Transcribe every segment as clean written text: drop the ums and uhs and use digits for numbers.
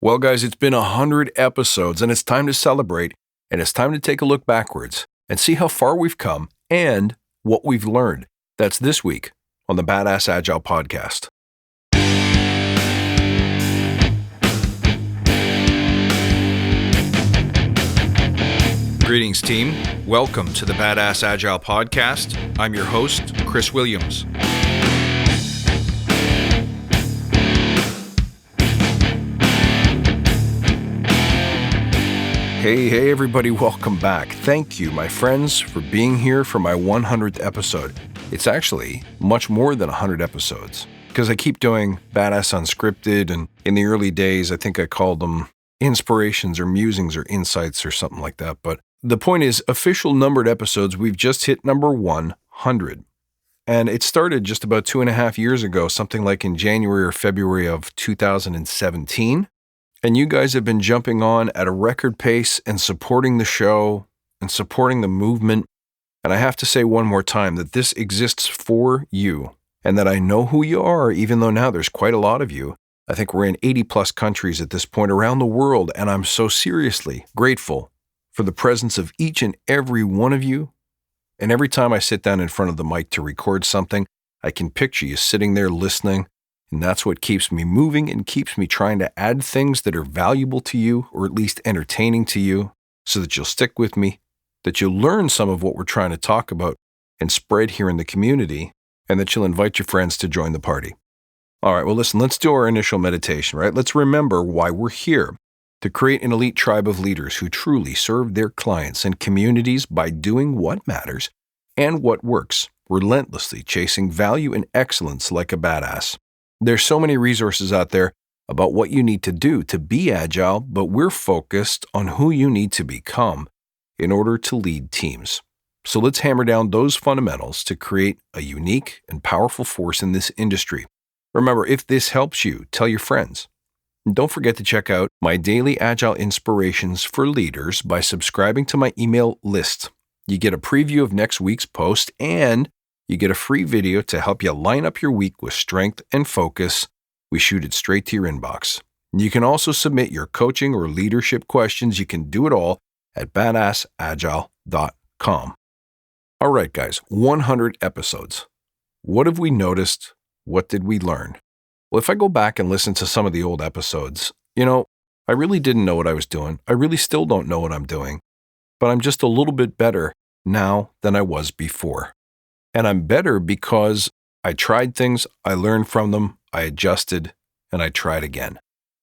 Well, guys, it's been 100 episodes, and it's time to celebrate, and it's time to take a look backwards and see how far we've come and what we've learned. That's this week on the Badass Agile podcast. Greetings, team. Welcome to the Badass Agile podcast. I'm your host, Chris Williams. Hey, everybody, welcome back. Thank you, my friends, for being here for my 100th episode. It's actually much more than 100 episodes because I keep doing Badass Unscripted, and in the early days, I think I called them inspirations or musings or insights or something like that. But the point is, official numbered episodes, we've just hit number 100. And it started just about 2.5 years ago, something like in January or February of 2017. And you guys have been jumping on at a record pace and supporting the show and supporting the movement. And I have to say one more time that this exists for you and that I know who you are, even though now there's quite a lot of you. I think we're in 80 plus countries at this point around the world, and I'm so seriously grateful for the presence of each and every one of you. And every time I sit down in front of the mic to record something, I can picture you sitting there listening. And that's what keeps me moving and keeps me trying to add things that are valuable to you, or at least entertaining to you, so that you'll stick with me, that you'll learn some of what we're trying to talk about and spread here in the community, and that you'll invite your friends to join the party. All right, well, listen, let's do our initial meditation, right? Let's remember why we're here, to create an elite tribe of leaders who truly serve their clients and communities by doing what matters and what works, relentlessly chasing value and excellence like a badass. There's so many resources out there about what you need to do to be agile, but we're focused on who you need to become in order to lead teams. So let's hammer down those fundamentals to create a unique and powerful force in this industry. Remember, if this helps you, tell your friends. And don't forget to check out my daily Agile inspirations for leaders by subscribing to my email list. You get a preview of next week's post, and you get a free video to help you line up your week with strength and focus. We shoot it straight to your inbox. You can also submit your coaching or leadership questions. You can do it all at badassagile.com. All right, guys, 100 episodes. What have we noticed? What did we learn? Well, if I go back and listen to some of the old episodes, I really didn't know what I was doing. I really still don't know what I'm doing, but I'm just a little bit better now than I was before. And I'm better because I tried things, I learned from them, I adjusted, and I tried again.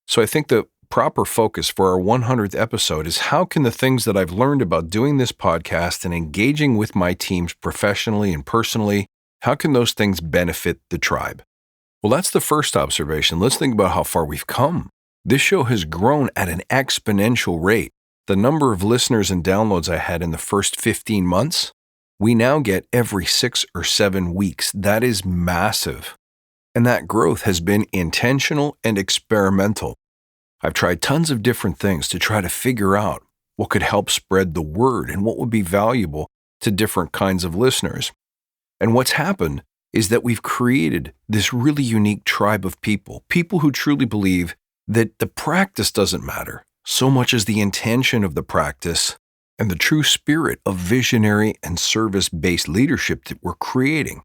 So I think the proper focus for our 100th episode is how can the things that I've learned about doing this podcast and engaging with my teams professionally and personally, how can those things benefit the tribe? Well, that's the first observation. Let's think about how far we've come. This show has grown at an exponential rate. The number of listeners and downloads I had in the first 15 months, we now get every 6 or 7 weeks. That is massive. And that growth has been intentional and experimental. I've tried tons of different things to try to figure out what could help spread the word and what would be valuable to different kinds of listeners. And what's happened is that we've created this really unique tribe of people who truly believe that the practice doesn't matter so much as the intention of the practice and the true spirit of visionary and service-based leadership that we're creating.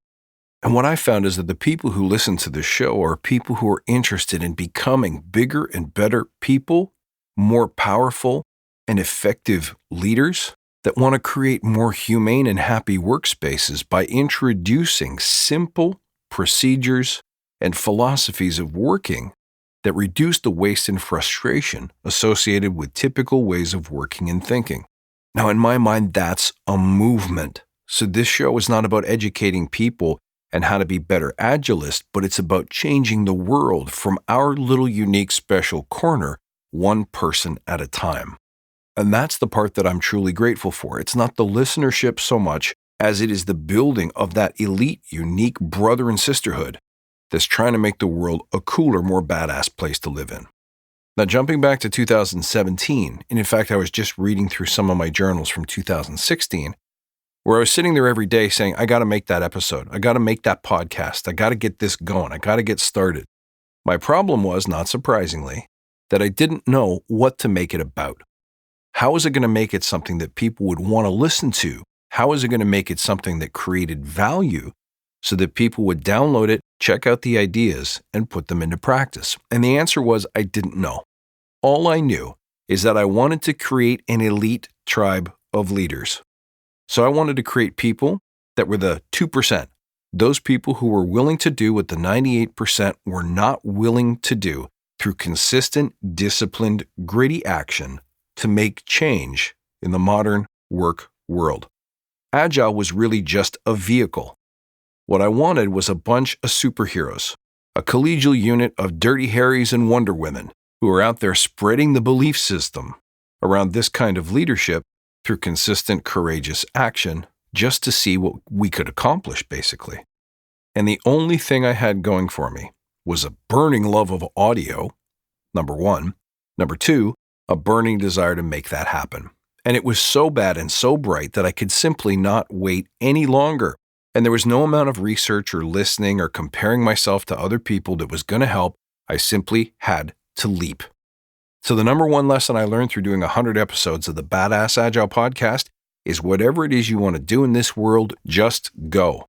And what I found is that the people who listen to the show are people who are interested in becoming bigger and better people, more powerful and effective leaders that want to create more humane and happy workspaces by introducing simple procedures and philosophies of working that reduce the waste and frustration associated with typical ways of working and thinking. Now, in my mind, that's a movement. So this show is not about educating people and how to be better agilists, but it's about changing the world from our little unique special corner, one person at a time. And that's the part that I'm truly grateful for. It's not the listenership so much as it is the building of that elite, unique brother and sisterhood that's trying to make the world a cooler, more badass place to live in. Now, jumping back to 2017, and in fact, I was just reading through some of my journals from 2016, where I was sitting there every day saying, I got to make that episode. I got to make that podcast. I got to get this going. I got to get started. My problem was, not surprisingly, that I didn't know what to make it about. How is it going to make it something that people would want to listen to? How is it going to make it something that created value so that people would download it, check out the ideas, and put them into practice? And the answer was I didn't know. All I knew is that I wanted to create an elite tribe of leaders. So I wanted to create people that were the 2%, those people who were willing to do what the 98% were not willing to do through consistent, disciplined, gritty action to make change in the modern work world. Agile was really just a vehicle. What I wanted was a bunch of superheroes, a collegial unit of Dirty Harrys and Wonder Women who are out there spreading the belief system around this kind of leadership through consistent, courageous action just to see what we could accomplish, basically. And the only thing I had going for me was a burning love of audio, number one. Number two, a burning desire to make that happen. And it was so bad and so bright that I could simply not wait any longer. And there was no amount of research or listening or comparing myself to other people that was going to help. I simply had to leap. So the number one lesson I learned through doing 100 episodes of the Badass Agile podcast is whatever it is you want to do in this world, just go.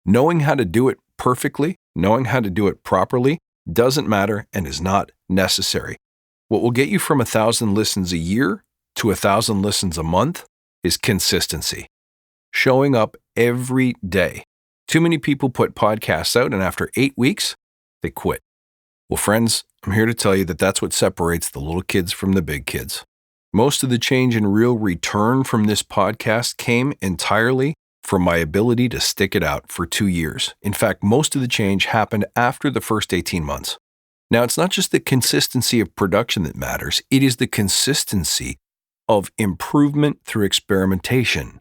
Knowing how to do it perfectly, knowing how to do it properly, doesn't matter and is not necessary. What will get you from 1,000 listens a year to 1,000 listens a month is consistency. Showing up every day. Too many people put podcasts out and after 8 weeks, they quit. Well, friends, I'm here to tell you that that's what separates the little kids from the big kids. Most of the change and real return from this podcast came entirely from my ability to stick it out for 2 years. In fact, most of the change happened after the first 18 months. Now, it's not just the consistency of production that matters. It is the consistency of improvement through experimentation.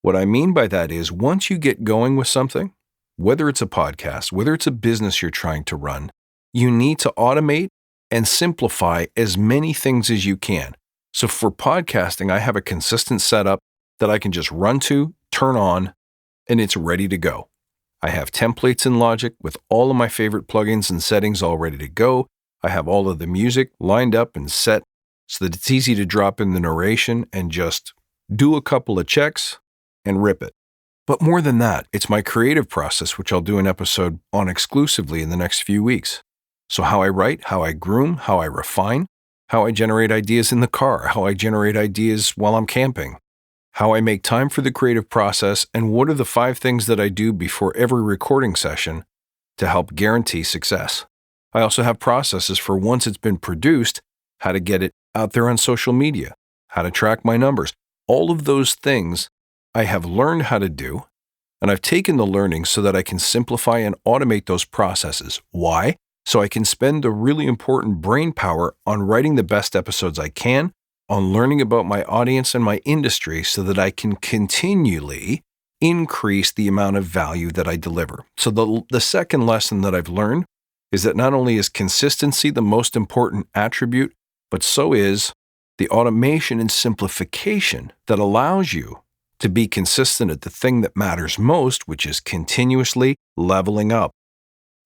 What I mean by that is once you get going with something, whether it's a podcast, whether it's a business you're trying to run, you need to automate and simplify as many things as you can. So for podcasting, I have a consistent setup that I can just run to, turn on, and it's ready to go. I have templates in Logic with all of my favorite plugins and settings all ready to go. I have all of the music lined up and set so that it's easy to drop in the narration and just do a couple of checks and rip it. But more than that, it's my creative process, which I'll do an episode on exclusively in the next few weeks. So how I write, how I groom, how I refine, how I generate ideas in the car, how I generate ideas while I'm camping, how I make time for the creative process, and what are the 5 things that I do before every recording session to help guarantee success. I also have processes for once it's been produced, how to get it out there on social media, how to track my numbers. All of those things I have learned how to do, and I've taken the learning so that I can simplify and automate those processes. Why? So I can spend the really important brain power on writing the best episodes I can, on learning about my audience and my industry so that I can continually increase the amount of value that I deliver. So the second lesson that I've learned is that not only is consistency the most important attribute, but so is the automation and simplification that allows you to be consistent at the thing that matters most, which is continuously leveling up.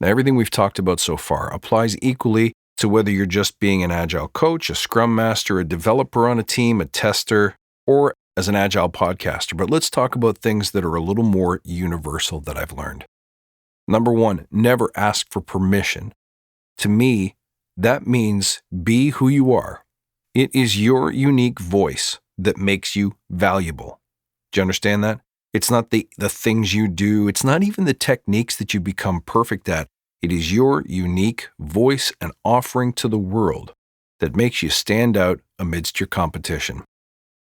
Now, everything we've talked about so far applies equally to whether you're just being an Agile coach, a Scrum Master, a developer on a team, a tester, or as an Agile podcaster. But let's talk about things that are a little more universal that I've learned. Number one, never ask for permission. To me, that means be who you are. It is your unique voice that makes you valuable. Do you understand that? It's not the things you do. It's not even the techniques that you become perfect at. It is your unique voice and offering to the world that makes you stand out amidst your competition.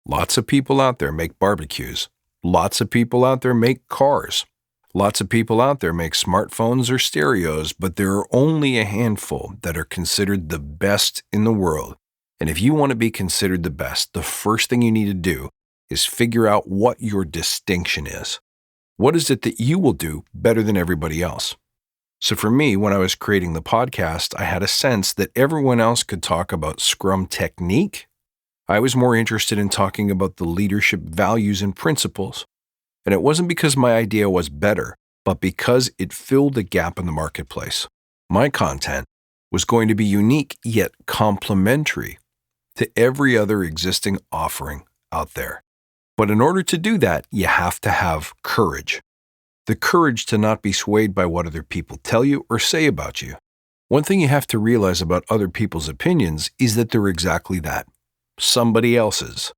Lots of people out there make barbecues. Lots of people out there make cars. Lots of people out there make smartphones or stereos, but there are only a handful that are considered the best in the world. And if you want to be considered the best, the first thing you need to do is figure out what your distinction is. What is it that you will do better than everybody else? So for me, when I was creating the podcast, I had a sense that everyone else could talk about Scrum technique. I was more interested in talking about the leadership values and principles. And it wasn't because my idea was better, but because it filled a gap in the marketplace. My content was going to be unique yet complementary to every other existing offering out there. But in order to do that, you have to have courage. The courage to not be swayed by what other people tell you or say about you. One thing you have to realize about other people's opinions is that they're exactly that. Somebody else's.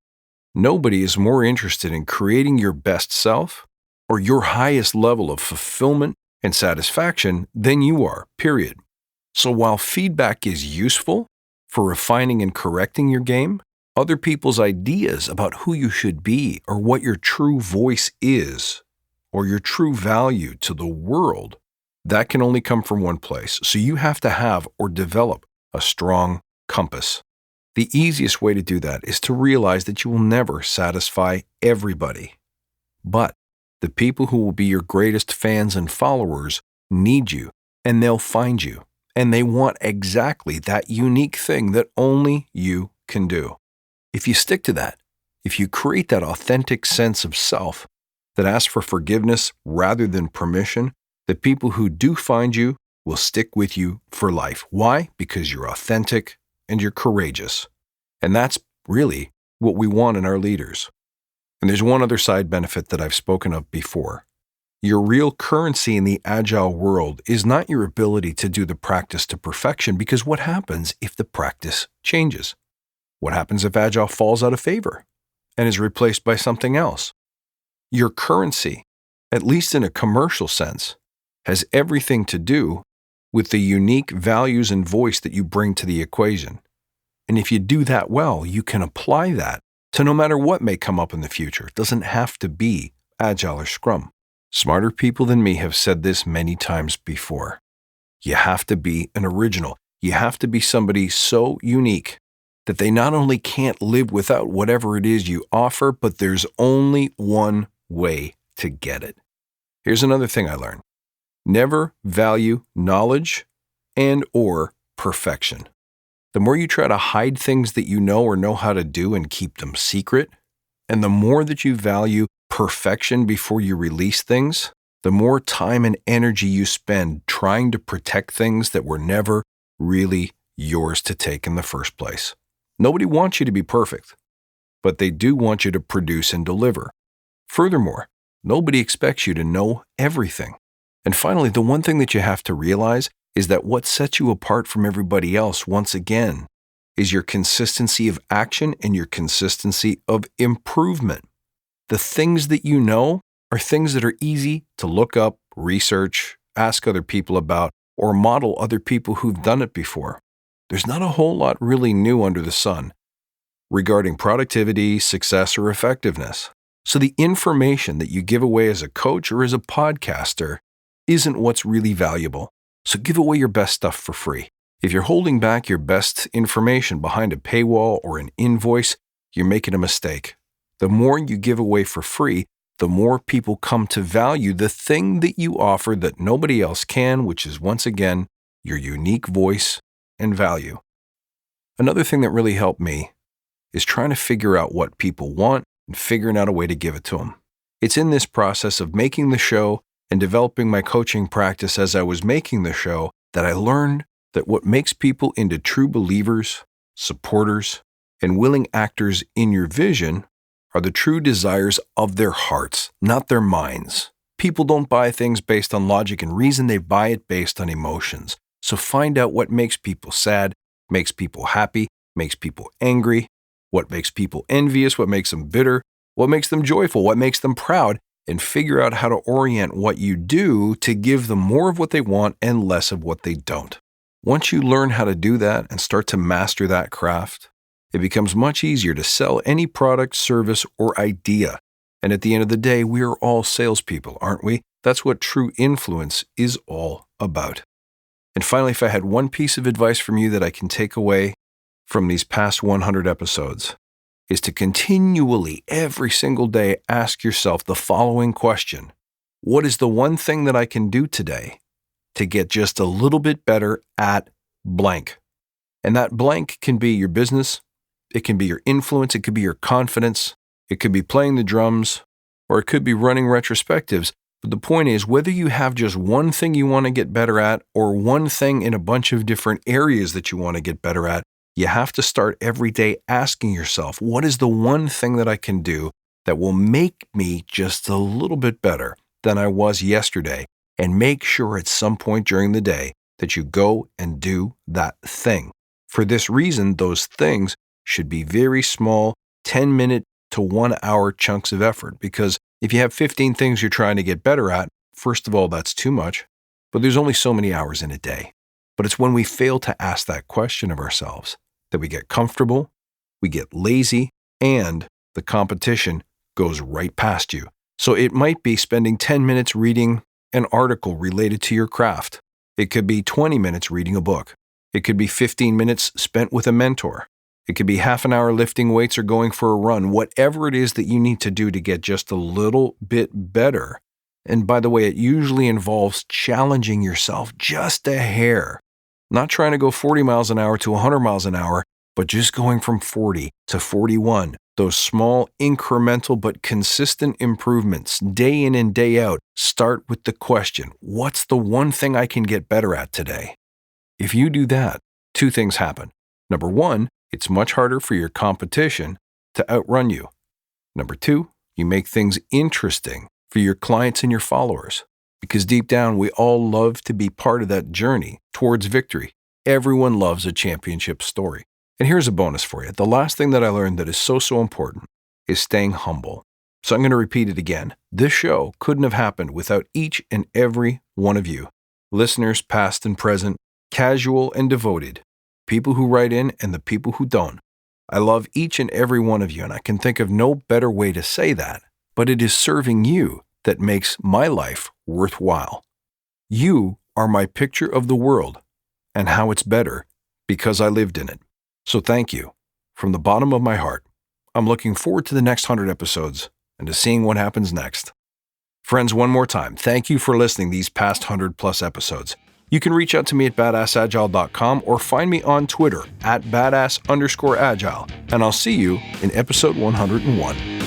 Nobody is more interested in creating your best self or your highest level of fulfillment and satisfaction than you are, period. So while feedback is useful for refining and correcting your game, other people's ideas about who you should be or what your true voice is or your true value to the world, that can only come from one place. So you have to have or develop a strong compass. The easiest way to do that is to realize that you will never satisfy everybody. But the people who will be your greatest fans and followers need you, and they'll find you. And they want exactly that unique thing that only you can do. If you stick to that, if you create that authentic sense of self that asks for forgiveness rather than permission, the people who do find you will stick with you for life. Why? Because you're authentic and you're courageous. And that's really what we want in our leaders. And there's one other side benefit that I've spoken of before. Your real currency in the Agile world is not your ability to do the practice to perfection, because what happens if the practice changes? What happens if Agile falls out of favor and is replaced by something else? Your currency, at least in a commercial sense, has everything to do with the unique values and voice that you bring to the equation. And if you do that well, you can apply that to no matter what may come up in the future. It doesn't have to be Agile or Scrum. Smarter people than me have said this many times before. You have to be an original. You have to be somebody so unique that they not only can't live without whatever it is you offer, but there's only one way to get it. Here's another thing I learned. Never value knowledge and or perfection. The more you try to hide things that you know or know how to do and keep them secret, and the more that you value perfection before you release things, the more time and energy you spend trying to protect things that were never really yours to take in the first place. Nobody wants you to be perfect, but they do want you to produce and deliver. Furthermore, nobody expects you to know everything. And finally, the one thing that you have to realize is that what sets you apart from everybody else, once again, is your consistency of action and your consistency of improvement. The things that you know are things that are easy to look up, research, ask other people about, or model other people who've done it before. There's not a whole lot really new under the sun regarding productivity, success, or effectiveness. So the information that you give away as a coach or as a podcaster isn't what's really valuable. So give away your best stuff for free. If you're holding back your best information behind a paywall or an invoice, you're making a mistake. The more you give away for free, the more people come to value the thing that you offer that nobody else can, which is, once again, your unique voice and value. Another thing that really helped me is trying to figure out what people want and figuring out a way to give it to them. It's in this process of making the show and developing my coaching practice as I was making the show that I learned that what makes people into true believers, supporters, and willing actors in your vision are the true desires of their hearts, not their minds. People don't buy things based on logic and reason, they buy it based on emotions. So find out what makes people sad, makes people happy, makes people angry, what makes people envious, what makes them bitter, what makes them joyful, what makes them proud, and figure out how to orient what you do to give them more of what they want and less of what they don't. Once you learn how to do that and start to master that craft, it becomes much easier to sell any product, service, or idea. And at the end of the day, we are all salespeople, aren't we? That's what true influence is all about. And finally, if I had one piece of advice from you that I can take away from these past 100 episodes, is to continually, every single day, ask yourself the following question. What is the one thing that I can do today to get just a little bit better at blank? And that blank can be your business, it can be your influence, it could be your confidence, it could be playing the drums, or it could be running retrospectives. But the point is, whether you have just one thing you want to get better at or one thing in a bunch of different areas that you want to get better at, you have to start every day asking yourself, what is the one thing that I can do that will make me just a little bit better than I was yesterday? And make sure at some point during the day that you go and do that thing. For this reason, those things should be very small, 10-minute to 1 hour chunks of effort, because if you have 15 things you're trying to get better at, first of all, that's too much, but there's only so many hours in a day. But it's when we fail to ask that question of ourselves that we get comfortable, we get lazy, and the competition goes right past you. So it might be spending 10 minutes reading an article related to your craft. It could be 20 minutes reading a book. It could be 15 minutes spent with a mentor. It could be half an hour lifting weights or going for a run, whatever it is that you need to do to get just a little bit better. And by the way, it usually involves challenging yourself just a hair. Not trying to go 40 miles an hour to 100 miles an hour, but just going from 40 to 41. Those small, incremental, but consistent improvements, day in and day out, start with the question, what's the one thing I can get better at today? If you do that, two things happen. Number one, it's much harder for your competition to outrun you. Number two, you make things interesting for your clients and your followers. Because deep down, we all love to be part of that journey towards victory. Everyone loves a championship story. And here's a bonus for you. The last thing that I learned that is so important is staying humble. So I'm going to repeat it again. This show couldn't have happened without each and every one of you. Listeners, past and present, casual and devoted, people who write in and the people who don't. I love each and every one of you, and I can think of no better way to say that, but it is serving you that makes my life worthwhile. You are my picture of the world and how it's better because I lived in it. So thank you from the bottom of my heart. I'm looking forward to the next 100 episodes and to seeing what happens next. Friends, one more time, thank you for listening these past 100+ episodes. You can reach out to me at badassagile.com or find me on Twitter at badass_agile, and I'll see you in episode 101.